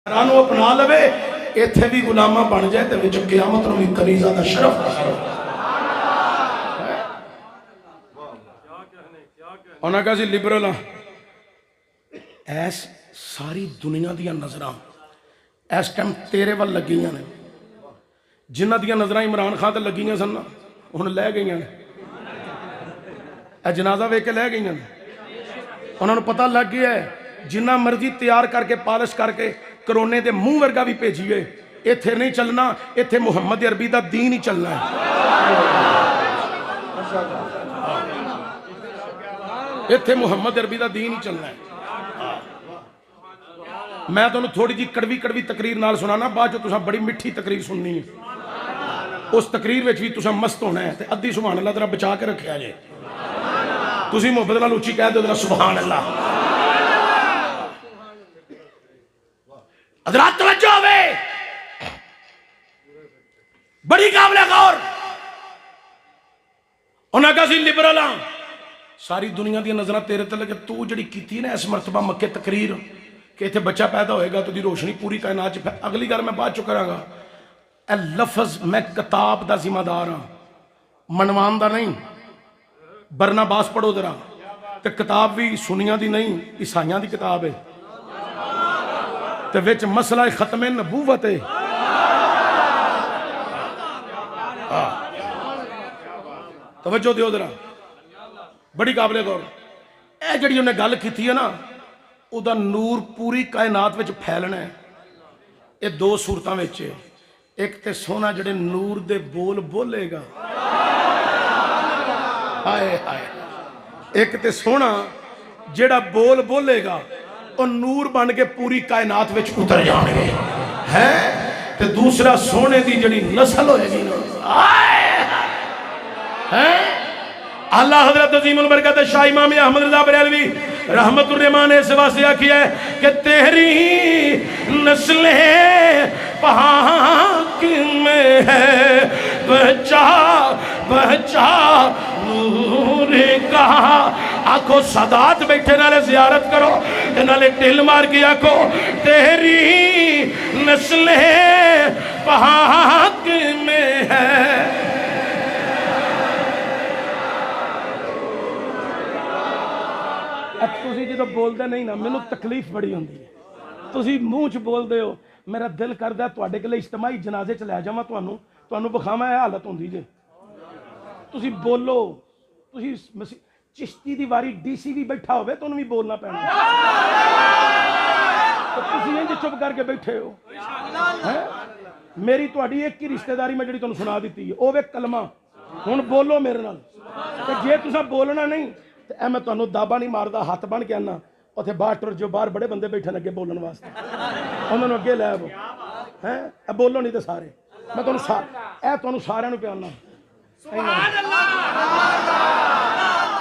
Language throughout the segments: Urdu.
رانو اپنا لوے ایتھے بھی غلامہ بن جائے تے وچ قیامت نو بھی کنیزہ دا شرف حاصل انہاں کہا سی لبرل ایس ساری دنیا دیا نظران ایس ٹائم تیرے وال لگیاں نے جنہ دیا نظران عمران خان تے لگیاں سن انہوں لے گئیاں نے اے جنازہ وے کے لے گئیاں نے انہوں نے پتہ لگ گیا ہے جنہ مرضی تیار کر کے پالش کر کے کرونے دے منہ ورگا بھی بھیجیے ایتھے نہیں چلنا ایتھے محمد عربی دا دین ہی چلنا ہے ایتھے محمد عربی دا دین ہی چلنا ہے میں تو تھوڑی جی کڑوی کڑوی تقریر نال سنانا بعد جو تساں بڑی مٹھی تقریر سننی ہے اس تقریر وچ بھی تساں مست ہونا ہے تے ادھی سبحان اللہ ذرا بچا کے رکھیا جے تسی محبت نال اونچی کہہ دو ذرا سبحان اللہ حضرات توجہ ہوئے بڑی قابل غور انہاں کہا سی لبرل ساری دنیا دی نظرہ تیرے تے لگے تو جڑی کیتی نا اس مرتبہ مکے تقریر کہ ایتھے بچہ پیدا ہوئے گا تو دی روشنی پوری کائنات چ اگلی گل میں بعد چ کراں گا اے لفظ میں کتاب دا ذمہ دار ہاں منوان دا نہیں برناباس پڑھو ذرا تے کتاب بھی سنیاں دی نہیں عیسائیاں دی کتاب ہے تے وچ مسئلہ ختم نبوت ہے توجہ دیو ذرا بڑی قابل غور اے جڑی انہیں گل کیتی ہے نا او دا نور پوری کائنات وچ پھیلنا ہے اے دو صورتاں وچ ایک تے سونا جڑے نور دے بول بولے گا ہائے ہائے ایک تے سونا جڑا بول بولے گا اور نور بن کے پوری کائنات وچ اتر جانے گے ہے تے دوسرا سونے دی جڑی نسل ہوئے گی نا ہے اللہ حضرت عظیم البرکت شاہ امام احمد رضا بریلوی رحمت الرحمان نے اس واسطے کیا ہے کہ تیری نسلیں پاک میں ہے بچا بچا نور کا آنکھوں سادات بیٹھے نالے زیارت کرو نالے دل مار کی آنکھوں تیری نسلیں پاک میں ہے تسی جدو بول دے نہیں نا مینوں تکلیف بڑی ہوندی ہے تسی منہ چ بول دے ہو میرا دل کردا ہے تواڈے کلے اجتماعی جنازے چ لے جاواں تانوں بخاواں اے حالت ہوندی جے تسی بولو تسی چشتی دی واری ڈی سی بھی بیٹھا ہوئے تو انہوں بھی بولنا پینا تو تسی انج چپ کر کے بیٹھے ہو میری تواڈی ایک کی رشتہ داری میں جڑی تانوں سنا دیتی ہے او وے کلمہ ہن بولو میرے نال تے جے تساں بولنا نہیں اے میں تانوں دابا نہیں ماردا ہاتھ بن کے آنا اوتھے باہر ٹر جو باہر بڑے بندے بیٹھے نے اگے بولن واسطے انہاں نوں اگے لے آو ہیں اے بولو نہیں تے سارے میں تانوں سارے نوں پیانا سبحان اللہ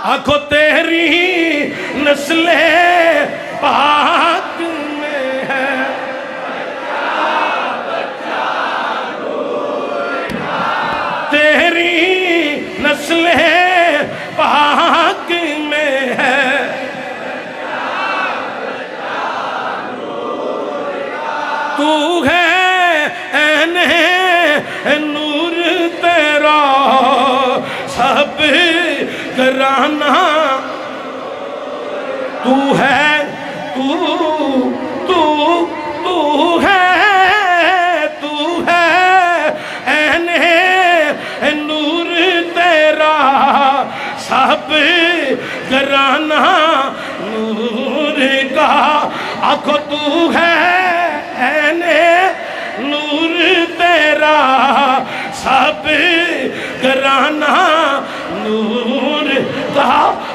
آنکھوں تیری نسلیں پاک میں ہے تیری نسلیں پاک میں ہے تو ہے عین نور تیرا سب گرانا تو ہے تو ہے عین نور تیرا سب گرانا نور کا آنکھوں تو ہے عین نور تیرا سب گرانا نور کا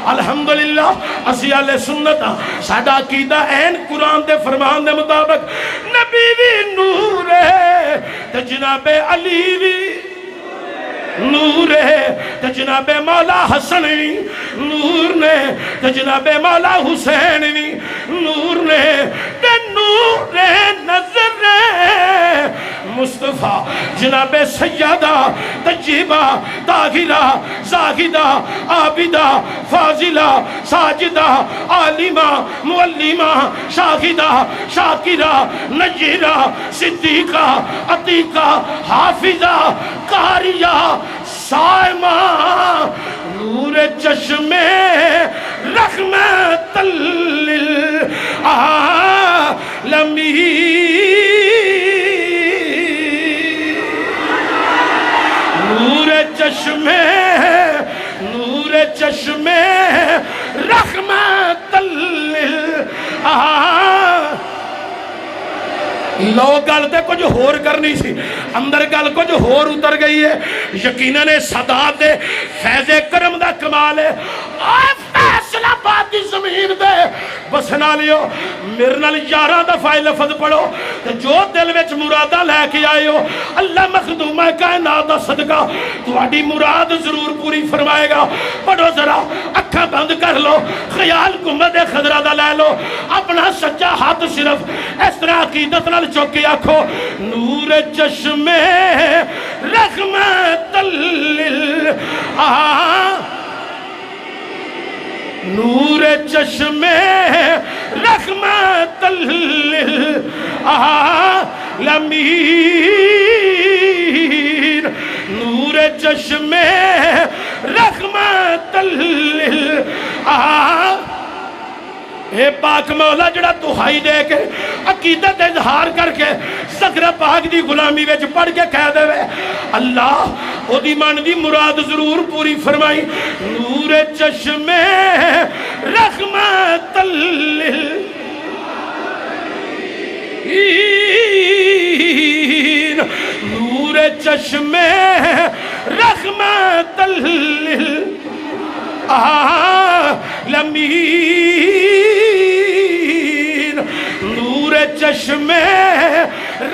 الحمدللہ اسی اہل سنت ساڈا عقیدہ عین قرآن دے فرمان دے مطابق نبی بھی نور ہے تے جناب علی بھی نور ہے تے جناب مولا حسن بھی نور نے تے جناب مولا حسین بھی نور نے تے نور نظر مصطفیٰ جناب سیدہ طیبہ طاہرہ زاہدہ عابدہ فاضلہ ساجدہ عالمہ معلمہ شاہدہ شاکرہ نجیرہ صدیقہ عتیقہ حافظہ قاریہ صائمہ نور چشمے رحمت للعالمین نور چشمے رحمت للعالمین لو گل تے کچھ ہور کرنی سی اندر گل کچھ ہور اتر گئی ہے یقیناً سادات دے فیض کرم دا کمال ہے آئے فیصلہ آباد دی زمین دے بس نہ لیو میرے نال 11 دفعہ لفظ پڑھو تے جو دل وچ مرادہ لے کے آئے ہو اللہ مخدومہ کائنات دا صدقہ تہاڈی مراد ضرور پوری فرمائے گا پڑھو ذرا اکھاں بند کر لو خیال گنبد خضرا دا لے لو اپنا سچا ہاتھ صرف اس طرح عقیدت نال چوکے آکھو نور چشمے رحمت نور چشمے رحمت للعالمین نور چشمے رحمت للعالمین اے پاک مولا جڑا دہائی دے کے عقیدت اظہار کر کے زہرا پاک دی غلامی وچ پڑھ کے کہہ دے وے اللہ او دی من دی مراد ضرور پوری فرمائی نور چشمے رحمت للعالمین نور چشمے رحمت للعالمین نور چشمے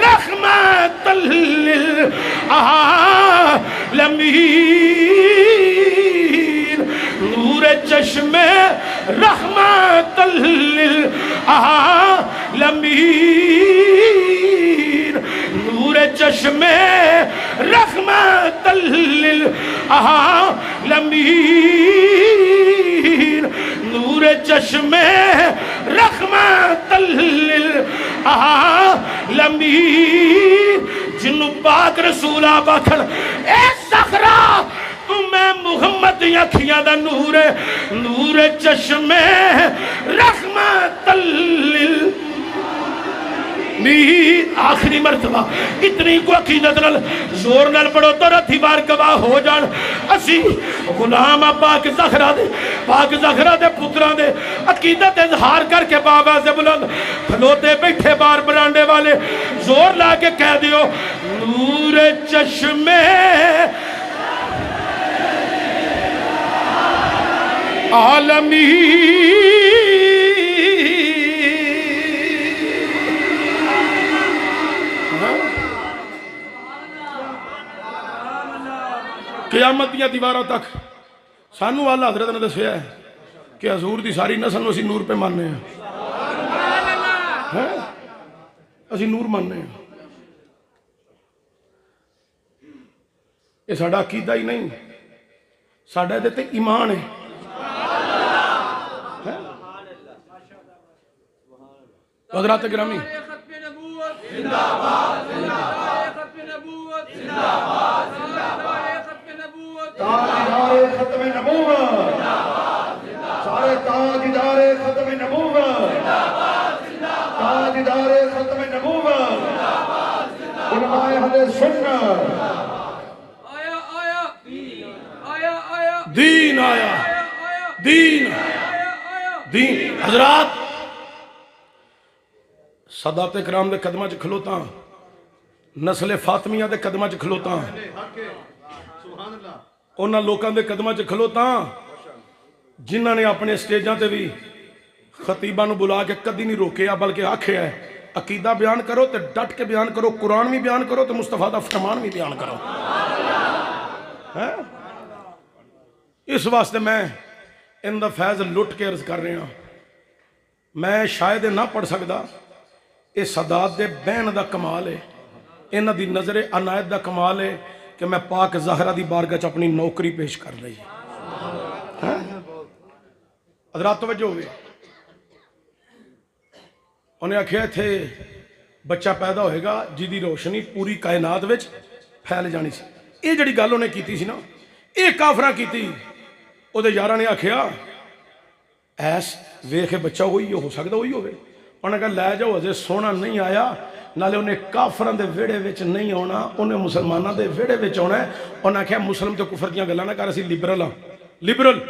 رحمت للعالمین نور چشمے رحمت للعالمین نور چشمے رحمت للعالمین نور چشمے رحمت للعالمین جنوں پاک رسول آپ آکھن اے زہرا میں محمد دی اکھیاں دا نور ہے نور چشمے رحمت للعالمین آخری مرتبہ اتنی کو عقیدت نال زور نال پڑھو تو رتھی بار گواہ ہو جان اسی غلام پاک زہرا دے پتران دے عقیدت اظہار کر کے بابا سے بلند کھلوتے بیٹھے بار برانڈے والے زور لا کے کہہ دیو نور چشمے قیامت دیا دیواروں تک سانو اللہ حضرت نے دسیا ہے کہ حضور دی ساری نسل نو اسی نور پہ ماننے ہیں اسی نور ماننے ہیں یہ ساڑھا عقیدہ ہی نہیں ساڑھا دیتے ایمان ہے حضرات گرامی تاجدار ختم نبوت سارے تاجدار ختم نبوت تاجدار ختم نبوت علماء اہل سنت دین آیا دین حضرات سادات کرام دے قدمہ چ کھلوتا نسل فاطمیہ دے قدمہ چ کھلوتا انہاں لوکاں دے قدمہ چ کھلوتا جنہاں نے اپنے سٹیجاں تے بھی خطیباں نو بلا کے کدی نہیں روکیا بلکہ آکھیا ہے عقیدہ بیان کرو تے ڈٹ کے بیان کرو قرآن بھی بیان کرو تے مصطفیٰ دا فرمان بھی بیان کرو اس واسطے میں ان دا فیض لٹ کے عرض کر رہے ہیں میں شاید نہ پڑھ سکدا اے سادات دے بہن دا کمال ہے ਇਹਨਾਂ ਦੀ ਨਜ਼ਰ ਅਨਾਇਤ ਦਾ ਕਮਾਲ ਹੈ ਕਿ ਮੈਂ ਪਾਕ ਜ਼ਾਹਰਾ ਦੀ ਬਾਰਗਾਹ 'ਚ ਆਪਣੀ ਨੌਕਰੀ ਪੇਸ਼ ਕਰ ਲਈ ਹੈ। ਹਜ਼ਰਾਤ ਤਵੱਜੋ ਹੋਵੇ, ਉਹਨੇ ਆਖਿਆ ਇੱਥੇ ਬੱਚਾ ਪੈਦਾ ਹੋਏਗਾ ਜਿਹਦੀ ਰੋਸ਼ਨੀ ਪੂਰੀ ਕਾਇਨਾਤ ਵਿੱਚ ਫੈਲ ਜਾਣੀ ਸੀ। ਇਹ ਜਿਹੜੀ ਗੱਲ ਉਹਨੇ ਕੀਤੀ ਸੀ ਨਾ, ਇਹ ਕਾਫਰਾਂ ਕੀਤੀ। ਉਹਦੇ ਯਾਰਾਂ ਨੇ ਆਖਿਆ ਐਸ ਵੇਖ ਕੇ ਬੱਚਾ ਉਹੀ ਹੋ ਸਕਦਾ, ਉਹੀ ਹੋਵੇ। ਉਹਨੇ ਕਿਹਾ ਲੈ ਜਾਓ, ਅਜੇ ਸੋਹਣਾ ਨਹੀਂ ਆਇਆ, ਨਾਲੇ ਉਹਨੇ ਕਾਫਰਾਂ ਦੇ ਵਿਹੜੇ ਵਿੱਚ ਨਹੀਂ ਆਉਣਾ, ਉਹਨੇ ਮੁਸਲਮਾਨਾਂ ਦੇ ਵਿਹੜੇ ਵਿੱਚ ਆਉਣਾ। ਉਹਨੇ ਆਖਿਆ ਮੁਸਲਮ ਤੇ ਕੁਫਰ ਦੀਆਂ ਗੱਲਾਂ ਨਾ ਕਰ, ਅਸੀਂ ਲਿਬਰਲ ਹਾਂ, ਲਿਬਰਲ